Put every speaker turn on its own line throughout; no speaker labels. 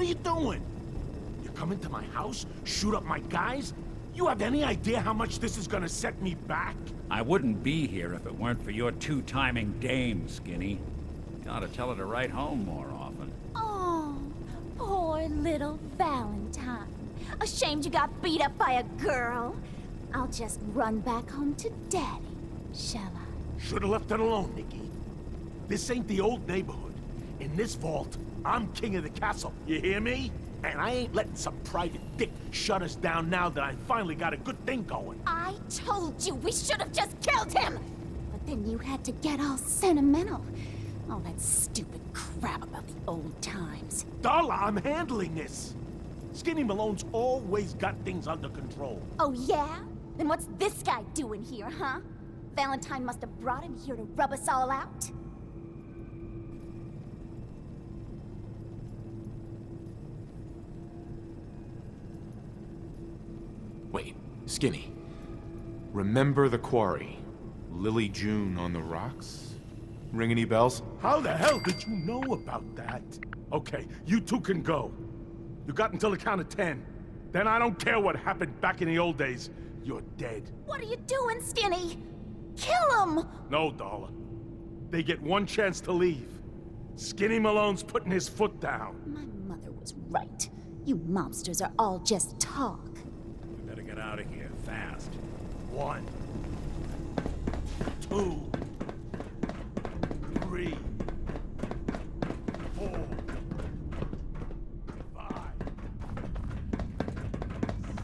What are you doing? You come into my house, shoot up my guys? You have any idea how much this is gonna set me back?
I wouldn't be here if it weren't for your two-timing dame, Skinny. You ought to tell her to write home more often.
Oh, poor little Valentine. Ashamed you got beat up by a girl? I'll just run back home to Daddy, shall I?
Should've left it alone, Nikki. This ain't the old neighborhood. In this vault, I'm king of the castle, you hear me? And I ain't letting some private dick shut us down now that I finally got a good thing going.
I told you we should have just killed him! But then you had to get all sentimental. All that stupid crap about the old times.
Darla, I'm handling this. Skinny Malone's always got things under control.
Oh yeah? Then what's this guy doing here, huh? Valentine must have brought him here to rub us all out?
Wait, Skinny. Remember the quarry? Lily June on the rocks? Ring any bells?
How the hell did you know about that? Okay, you two can go. You got until the count of 10. Then I don't care what happened back in the old days. You're dead.
What are you doing, Skinny? Kill him!
No, Darla. They get one chance to leave. Skinny Malone's putting his foot down.
My mother was right. You mobsters are all just talk.
We better get out of here, fast.
1, 2, 3, 4, 5,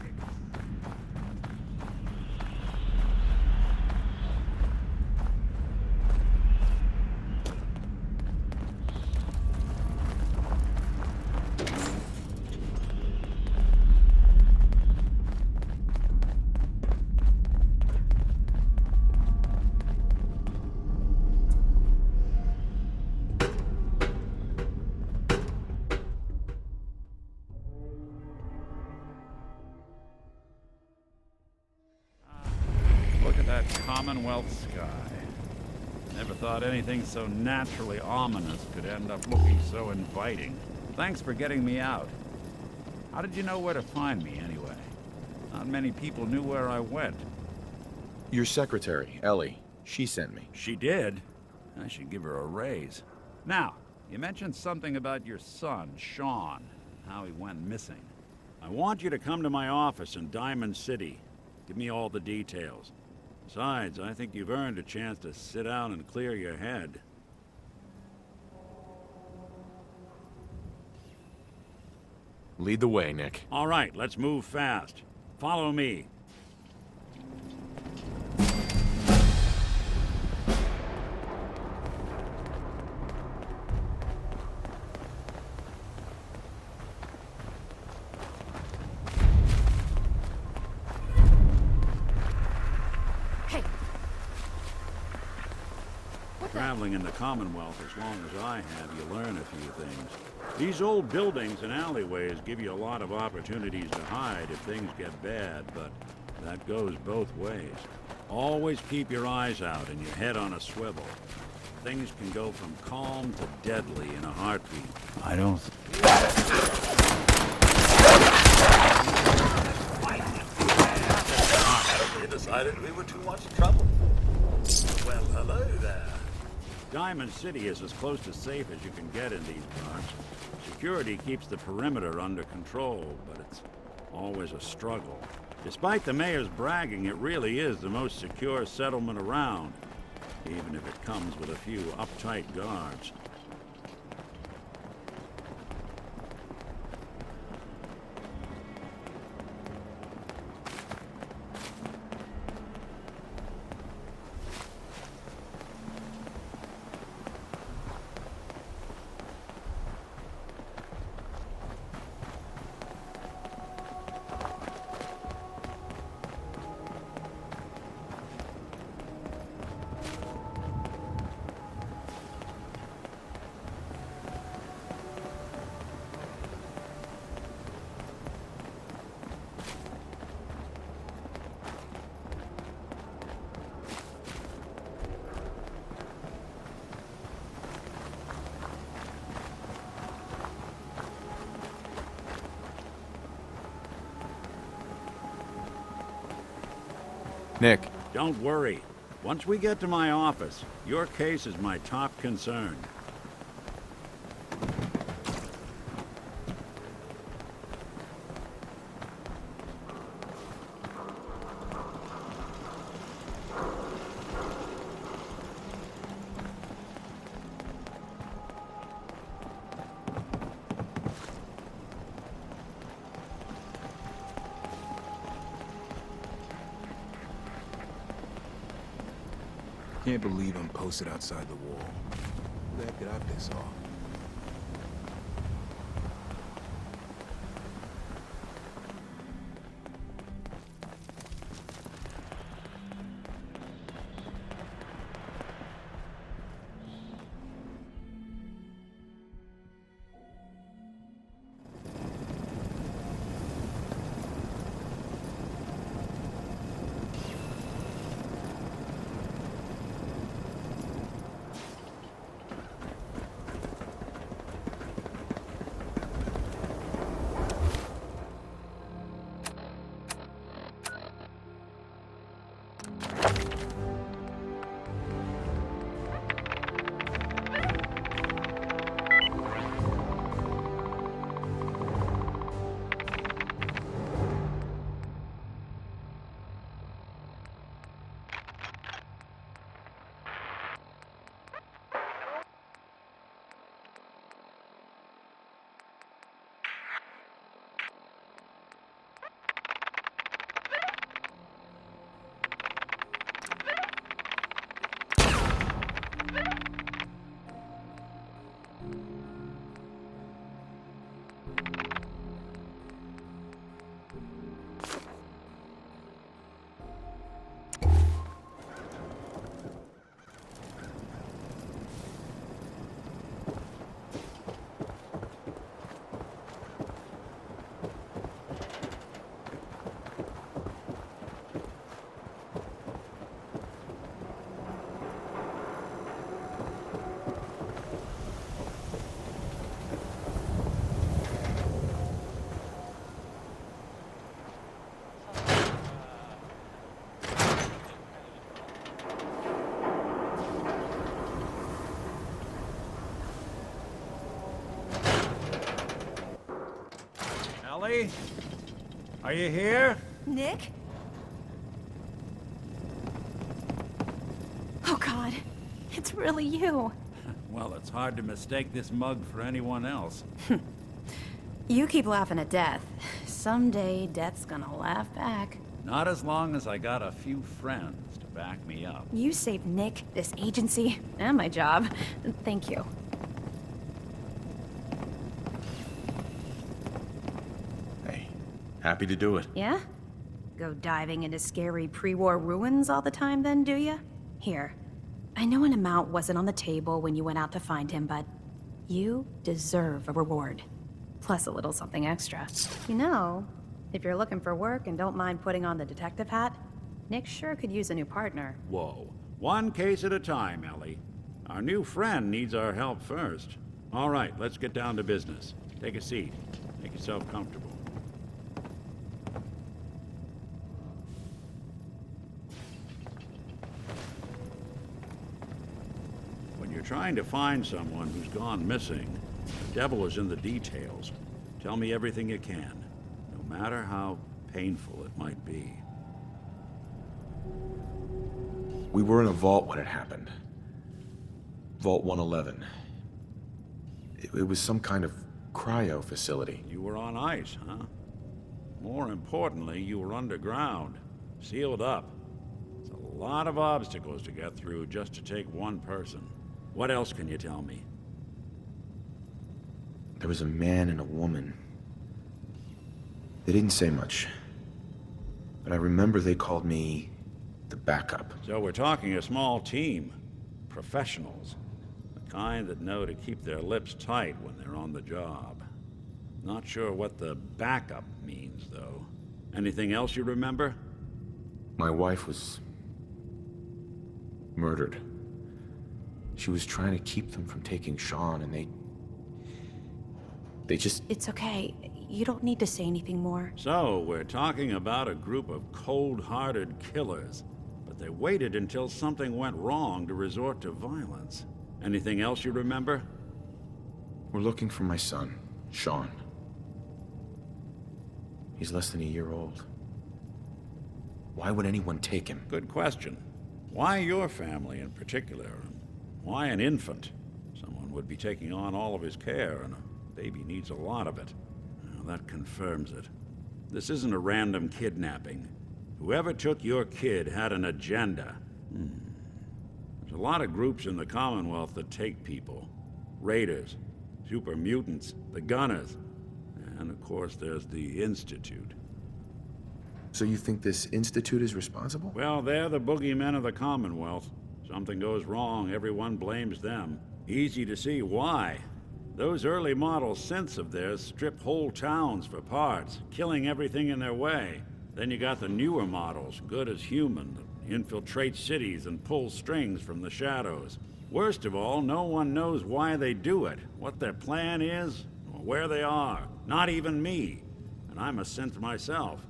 6.
Look at that Commonwealth sky. Never thought anything so naturally ominous could end up looking so inviting. Thanks for getting me out. How did you know where to find me, anyway? Not many people knew where I went.
Your secretary, Ellie. She sent me.
She did? I should give her a raise. Now, you mentioned something about your son, Sean, and how he went missing. I want you to come to my office in Diamond City. Give me all the details. Besides, I think you've earned a chance to sit down and clear your head.
Lead the way, Nick.
All right, let's move fast. Follow me. Traveling in the Commonwealth as long as I have, you learn a few things. These old buildings and alleyways give you a lot of opportunities to hide if things get bad, but that goes both ways. Always keep your eyes out and your head on a swivel. Things can go from calm to deadly in a heartbeat. I don't...
We decided we were too much trouble. Well, hello there.
Diamond City is as close to safe as you can get in these parts. Security keeps the perimeter under control, but it's always a struggle. Despite the mayor's bragging, it really is the most secure settlement around, even if it comes with a few uptight guards.
Nick,
Don't worry. Once we get to my office, your case is my top concern.
Can't believe I'm posted outside the wall. Who the heck did I piss off?
Ellie? Are you here?
Nick? Oh God, it's really you.
Well, it's hard to mistake this mug for anyone else.
You keep laughing at death. Someday, death's gonna laugh back.
Not as long as I got a few friends to back me up.
You saved Nick, this agency, and my job. Thank you.
hey, happy to do it.
Yeah? Go diving into scary pre-war ruins all the time then, do ya? Here. I know an amount wasn't on the table when you went out to find him, but you deserve a reward. Plus a little something extra. You know, if you're looking for work and don't mind putting on the detective hat, Nick sure could use a new partner.
Whoa. One case at a time, Ellie. Our new friend needs our help first. All right, let's get down to business. Take a seat. Make yourself comfortable. When you're trying to find someone who's gone missing, the devil is in the details. Tell me everything you can, no matter how painful it might be.
We were in a vault when it happened. Vault 111. It was some kind of cryo facility.
You were on ice, huh? More importantly, you were underground, sealed up. It's a lot of obstacles to get through just to take one person. What else can you tell me?
There was a man and a woman. They didn't say much. But I remember they called me the backup.
So we're talking a small team. Professionals. The kind that know to keep their lips tight when they're on the job. Not sure what the backup means, though. Anything else you remember?
My wife was murdered. She was trying to keep them from taking Sean, and they just...
It's okay. You don't need to say anything more.
So, we're talking about a group of cold-hearted killers. But they waited until something went wrong to resort to violence. Anything else you remember?
We're looking for my son, Sean. He's less than a year old. Why would anyone take him?
Good question. Why your family in particular? Why an infant? Someone would be taking on all of his care, and a baby needs a lot of it. Well, that confirms it. This isn't a random kidnapping. Whoever took your kid had an agenda. There's a lot of groups in the Commonwealth that take people. Raiders, super mutants, the Gunners, and of course there's the Institute.
So you think this Institute is responsible?
Well, they're the boogeymen of the Commonwealth. Something goes wrong, everyone blames them. Easy to see why. Those early model synths of theirs strip whole towns for parts, killing everything in their way. Then you got the newer models, good as human, that infiltrate cities and pull strings from the shadows. Worst of all, no one knows why they do it, what their plan is, or where they are. Not even me. And I'm a synth myself.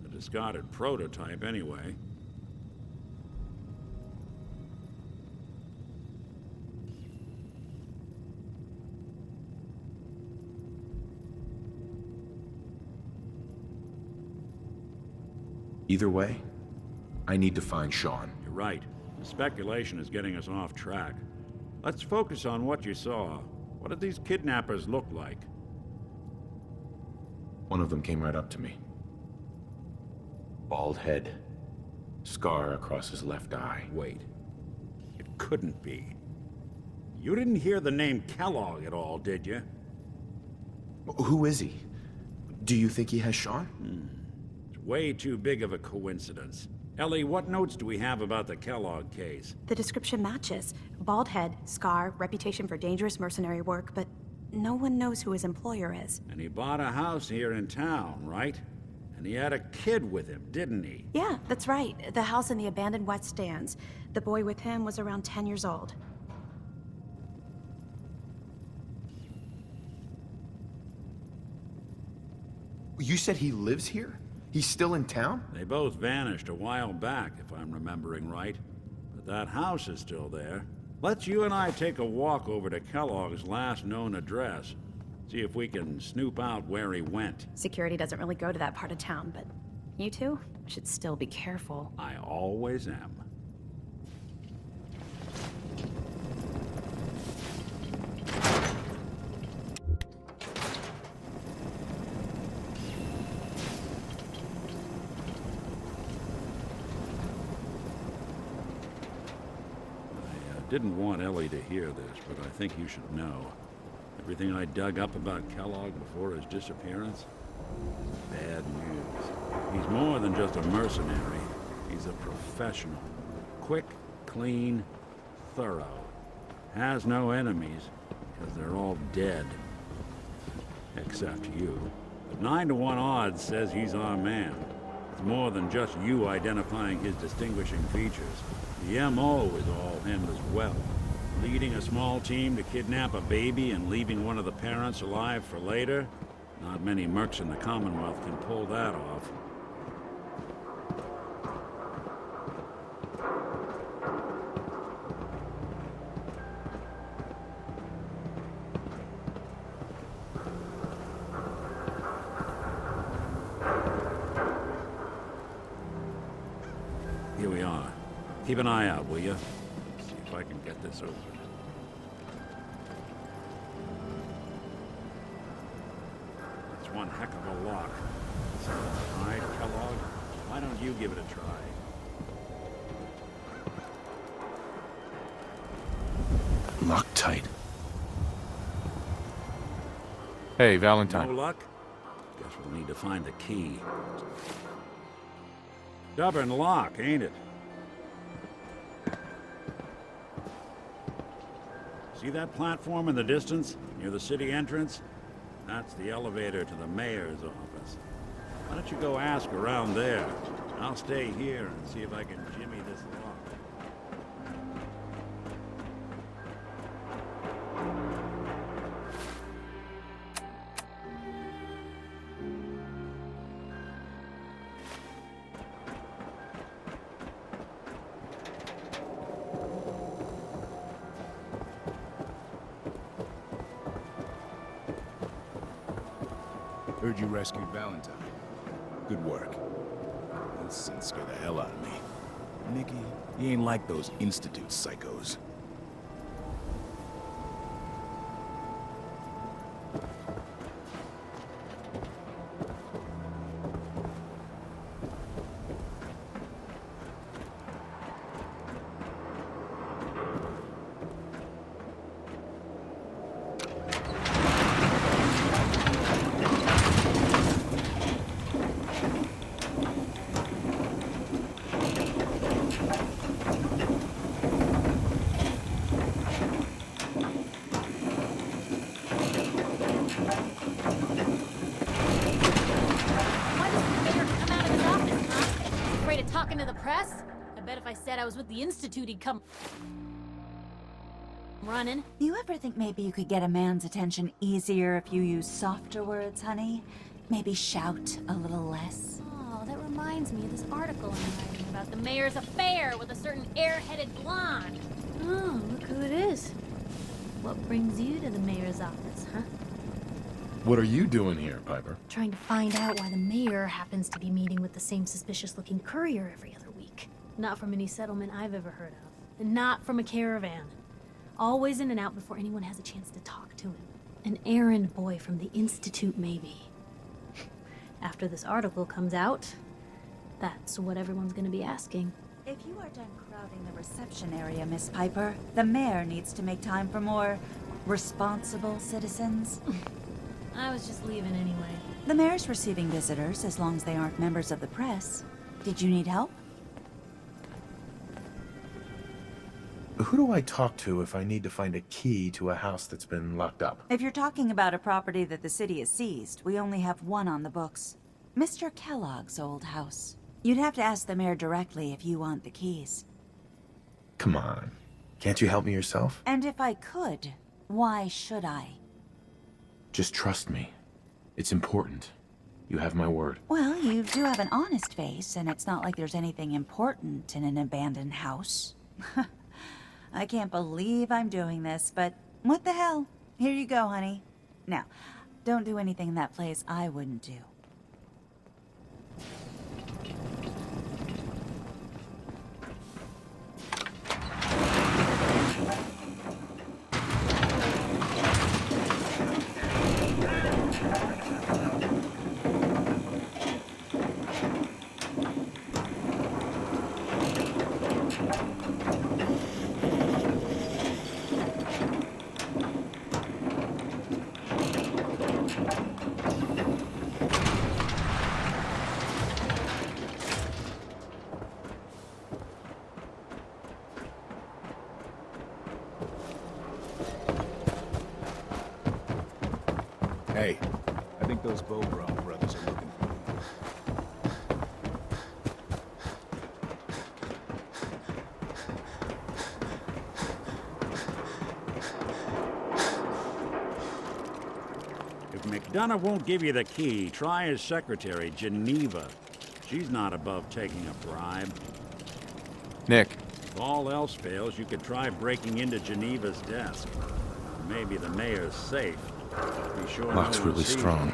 A discarded prototype, anyway.
Either way, I need to find Sean.
You're right. The speculation is getting us off track. Let's focus on what you saw. What did these kidnappers look like?
One of them came right up to me. Bald head. Scar across his left eye.
Wait. It couldn't be. You didn't hear the name Kellogg at all, did you?
Who is he? Do you think he has Sean?
It's way too big of a coincidence. Ellie, what notes do we have about the Kellogg case?
The description matches. Bald head, scar, reputation for dangerous mercenary work, but no one knows who his employer is.
And he bought a house here in town, right? And he had a kid with him, didn't he?
Yeah, that's right. The house in the abandoned West Stands. The boy with him was around 10 years old.
You said he lives here? He's still in town?
They both vanished a while back, if I'm remembering right. But that house is still there. Let's you and I take a walk over to Kellogg's last known address. See if we can snoop out where he went.
Security doesn't really go to that part of town, but you two should still be careful.
I always am. Didn't want Ellie to hear this, but I think you should know. Everything I dug up about Kellogg before his disappearance? Bad news. He's more than just a mercenary. He's a professional. Quick, clean, thorough. Has no enemies, because they're all dead. Except you. But 9 to 1 odds says he's our man. It's more than just you identifying his distinguishing features. The MO is all him as well. Leading a small team to kidnap a baby and leaving one of the parents alive for later? Not many mercs in the Commonwealth can pull that off. Here we are. Keep an eye out, will you? See if I can get this open. It's one heck of a lock. All right, Kellogg, why don't you give it a try?
Locked tight.
Hey, Valentine.
No luck? Guess we'll need to find the key. Stubborn lock, ain't it? See that platform in the distance, near the city entrance? That's the elevator to the mayor's office. Why don't you go ask around there? I'll stay here and see if I can jimmy this lock.
Heard you rescued Valentine. Good work. That scent scared the hell out of me. Nikki, you ain't like those Institute psychos.
Why doesn't the mayor come out of his office, huh? Afraid of talking to the press? I bet if I said I was with the Institute, he'd come running.
You ever think maybe you could get a man's attention easier if you use softer words, honey? Maybe shout a little less?
Oh, that reminds me of this article I'm writing about the mayor's affair with a certain air-headed blonde. Oh, look who it is. What brings you to the mayor's office, huh?
What are you doing here, Piper?
Trying to find out why the mayor happens to be meeting with the same suspicious-looking courier every other week. Not from any settlement I've ever heard of. And not from a caravan. Always in and out before anyone has a chance to talk to him. An errand boy from the Institute, maybe. After this article comes out, that's what everyone's gonna be asking.
If you are done crowding the reception area, Miss Piper, the mayor needs to make time for more responsible citizens.
I was just leaving anyway.
The mayor's receiving visitors as long as they aren't members of the press. Did you need help?
Who do I talk to if I need to find a key to a house that's been locked up?
If you're talking about a property that the city has seized, we only have one on the books. Mr. Kellogg's old house. You'd have to ask the mayor directly if you want the keys.
Come on. Can't you help me yourself?
And if I could, why should I?
Just trust me. It's important. You have my word.
Well, you do have an honest face, and it's not like there's anything important in an abandoned house. I can't believe I'm doing this, but what the hell? Here you go, honey. Now, don't do anything in that place I wouldn't do.
Hey, I think those Bobrow brothers are looking for you.
If McDonough won't give you the key, try his secretary, Geneva. She's not above taking a bribe.
Nick,
If all else fails, you could try breaking into Geneva's desk. Maybe the mayor's safe. Be sure no
Lock's
one
really
sees you.
strong.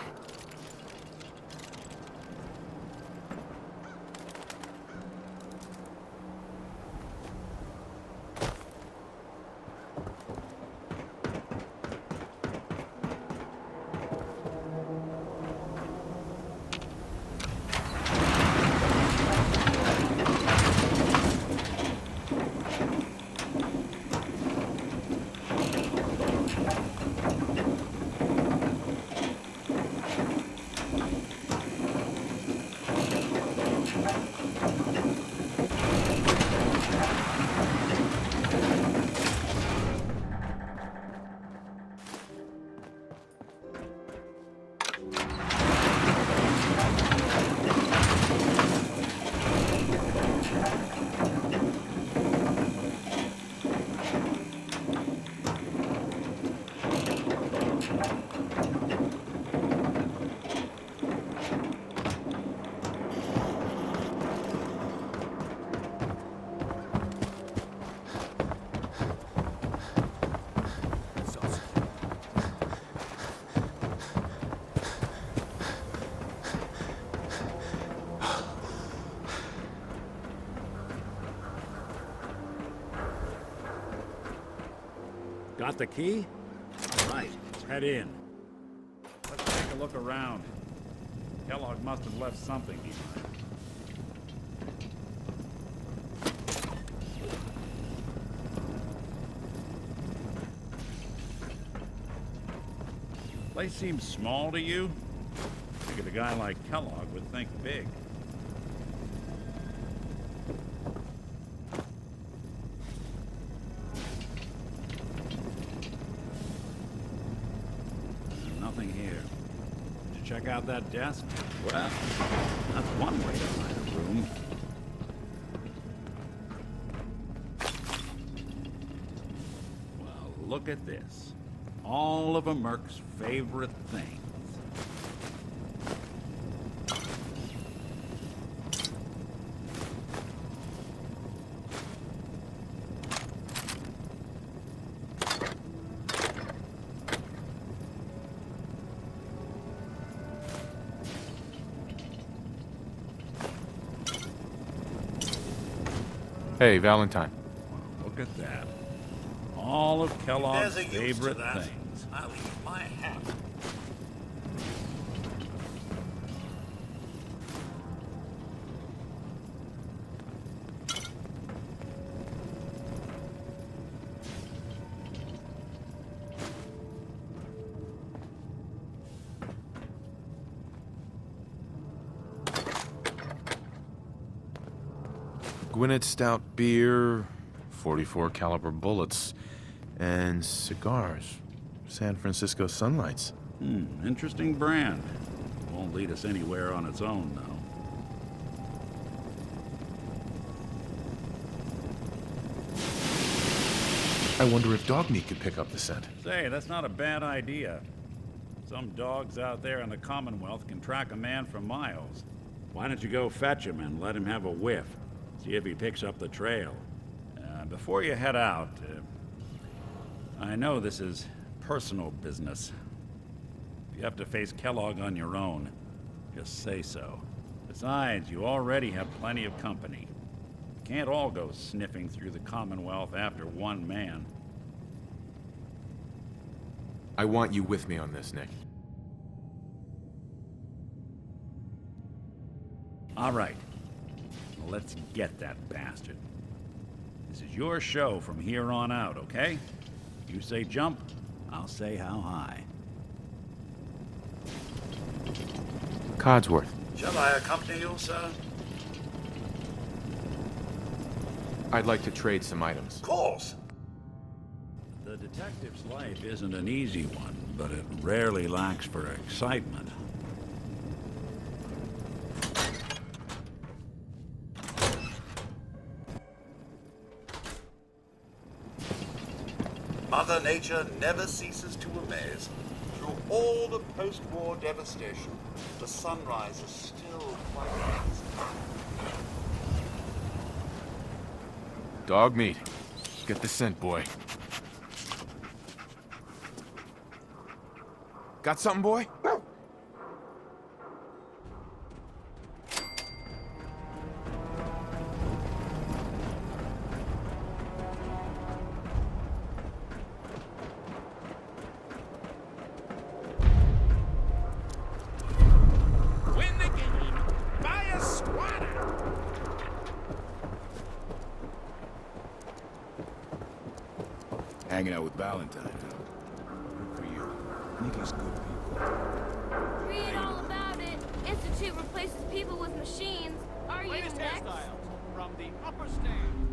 Got the key? All right, let's head in. Let's take a look around. Kellogg must have left something behind. Place seems small to you? I figured a guy like Kellogg would think big. Nothing here. Did you check out that desk? Well, that's one way to find a room. Well, look at this. All of a Merc's favorite things.
Hey, Valentine.
Look at that. All of Kellogg's
There's a use to
favorite
that.
things.
I'll eat my hat.
Gwinnett Stout beer, 44 caliber bullets, and cigars. San Francisco Sunlights.
Interesting brand. Won't lead us anywhere on its own, though.
I wonder if dog meat could pick up the scent.
Say, that's not a bad idea. Some dogs out there in the Commonwealth can track a man for miles. Why don't you go fetch him and let him have a whiff? See if he picks up the trail. Before you head out, I know this is personal business. If you have to face Kellogg on your own, just say so. Besides, you already have plenty of company. You can't all go sniffing through the Commonwealth after one man.
I want you with me on this, Nick.
All right. Well, let's get that bastard. This is your show from here on out, okay? You say jump, I'll say how high.
Codsworth.
Shall I accompany you, sir?
I'd like to trade some items.
Of course.
The detective's life isn't an easy one, but it rarely lacks for excitement.
Mother Nature never ceases to amaze. Through all the post-war devastation, the sunrise is still quite amazing.
Dog meat. Get the scent, boy. Got something, boy?
Win the game by a squatter.
Hanging out with Valentine, huh? Good for you. Nikki's good people.
Read all about it. Institute replaces people with machines. Are you next?
From the upper stand.